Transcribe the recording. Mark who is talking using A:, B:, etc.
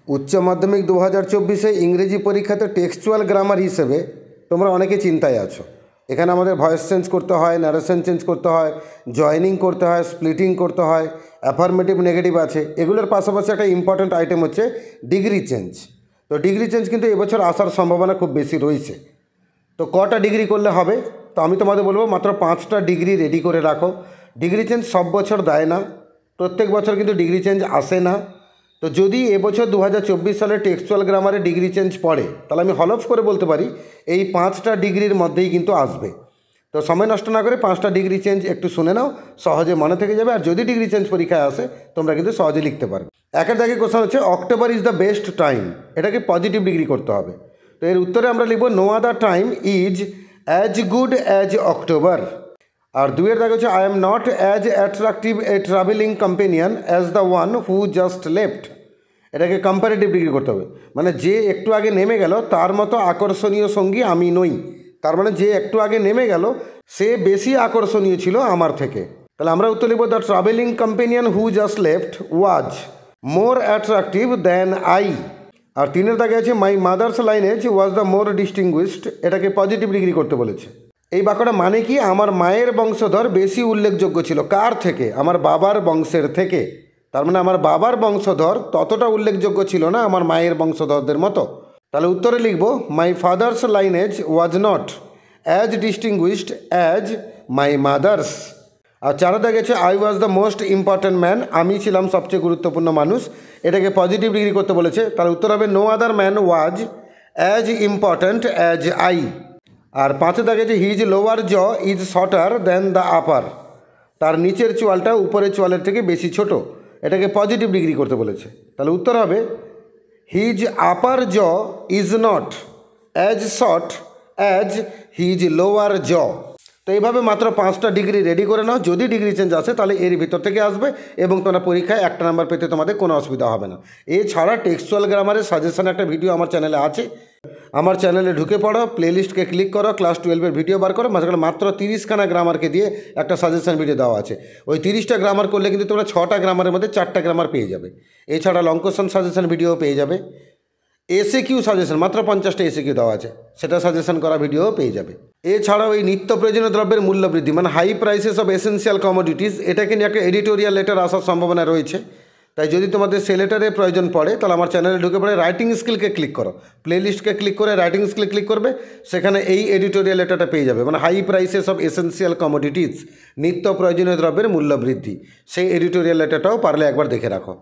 A: উচ্চ মাধ্যমিক 2024-এ ইংরেজি পরীক্ষাতে টেক্সচুয়াল গ্রামার হিসেবে তোমরা অনেকে চিন্তায় আছো। এখানে আমাদের ভয়েস চেঞ্জ করতে হয়, ন্যারেশন চেঞ্জ করতে হয়, জয়নিং করতে হয়, স্প্লিটিং করতে হয়, অ্যাফার্মেটিভ নেগেটিভ আছে। এগুলোর পাশাপাশি একটা ইম্পর্ট্যান্ট আইটেম হচ্ছে ডিগ্রি চেঞ্জ। তো ডিগ্রি চেঞ্জ কিন্তু এবছর আসার সম্ভাবনা খুব বেশি রয়েছে। তো কটা ডিগ্রি করলে হবে? তো আমি তোমাদের বলবো মাত্র 5টা ডিগ্রি রেডি করে রাখো। ডিগ্রি চেঞ্জ সব বছর দেয় না, প্রত্যেক বছর কিন্তু ডিগ্রি চেঞ্জ আসে না। তো যদি এবছর 2024 সালে টেক্সচুয়াল গ্রামারে ডিগ্রি চেঞ্জ পড়ে, তাহলে আমি হলফ করে বলতে পারি এই 5টা ডিগ্রির মধ্যেই কিন্তু আসবে। তো সময় নষ্ট না করে 5টা ডিগ্রি চেঞ্জ একটু শুনে নাও, সহজে মনে থেকে যাবে। আর যদি ডিগ্রি চেঞ্জ পরীক্ষায় আসে তোমরা কিন্তু সহজে লিখতে পারবে। একের দাগে কোশ্চেন হচ্ছে October is the best time, এটাকে পজিটিভ ডিগ্রি করতে হবে। তো এর উত্তরে আমরা লিখব no other time is as good as October. আর দুয়ের দাগে হচ্ছে I am not as attractive a travelling companion as the one who just left, এটাকে কম্পারেটিভ ডিগ্রি করতে হবে। মানে যে একটু আগে নেমে গেল তার মতো আকর্ষণীয় সঙ্গী আমি নই। তার মানে যে একটু আগে নেমে গেল সে বেশি আকর্ষণীয় ছিল আমার থেকে। তাহলে আমরা উত্তর লিখব the travelling companion who just left was more attractive than I. আর তিনের দাগে আছে my mother's lineage was the more distinguished, এটাকে পজিটিভ ডিগ্রি করতে বলেছে। এই বাক্যটা মানে কি? আমার মায়ের বংশধর বেশি উল্লেখযোগ্য ছিল। কার থেকে? আমার বাবার বংশের থেকে। তার মানে আমার বাবার বংশধর ততটা উল্লেখযোগ্য ছিল না আমার মায়ের বংশধরদের মতো। তাহলে উত্তরে লিখব my father's lineage was not as distinguished as my mother's. আর চারটা গেছে I was the most important man, আমি ছিলাম সবচেয়ে গুরুত্বপূর্ণ মানুষ, এটাকে পজিটিভ ডিগ্রি করতে বলেছে। তার উত্তর হবে no other man was as important as I. আর পাঁচে দাগেছে his lower jaw is shorter than the upper, তার নিচের চোয়ালটা উপরের চোয়ালের থেকে বেশি ছোট, এটাকে পজিটিভ ডিগ্রি করতে বলেছে। তাহলে উত্তর হবে হিজ আপার জ is not as short as his lower জ। তো এইভাবে মাত্র 5টা ডিগ্রি রেডি করে নাও। যদি ডিগ্রি চেঞ্জ আসে তাহলে এর ভিতর থেকে আসবে এবং তোমরা পরীক্ষায় 1টা নাম্বার পেতে তোমাদের কোনো অসুবিধা হবে না। এছাড়া টেক্সচুয়াল গ্রামারের সাজেশন একটা ভিডিও আমার চ্যানেলে আছে, আমার চ্যানেলে ঢুকে পড়ো, প্লেলিস্টকে ক্লিক করো, ক্লাস 12-এর ভিডিও বার করো, মাঝখানে মাত্র 30খানা গ্রামারকে দিয়ে একটা সাজেশন ভিডিও দেওয়া আছে। ওই 30টা গ্রামার করলে কিন্তু তোমরা 6টা গ্রামারের মধ্যে 4টা গ্রামার পেয়ে যাবে। এছাড়া লং কোশ্চেন সাজেশন ভিডিও পেয়ে যাবে। এসএকিউ সাজেশন মাত্র 50টা এসএকিউ দেওয়া আছে, সেটা সাজেশন করা ভিডিও পেয়ে যাবে। এছাড়াও এই নিত্য প্রয়োজনীয় দ্রব্যের মূল্য বৃদ্ধি মানে high prices of essential commodities, এটাকে নিয়ে একটা এডিটোরিয়াল লেটার আসার সম্ভাবনা রয়েছে। তাই যদি তোমাদের সে লেটারের প্রয়োজন পড়ে তাহলে আমার চ্যানেলে ঢুকে পড়ে রাইটিং স্কিলকে ক্লিক করো, প্লেলিস্টকে ক্লিক করে রাইটিং স্কিল ক্লিক করবে, সেখানে এই এডিটোরিয়াল লেটারটা পেয়ে যাবে। মানে high prices of essential commodities, নিত্য প্রয়োজনীয় দ্রব্যের মূল্য বৃদ্ধি, সেই এডিটোরিয়াল লেটারটাও পারলে একবার দেখে রাখো।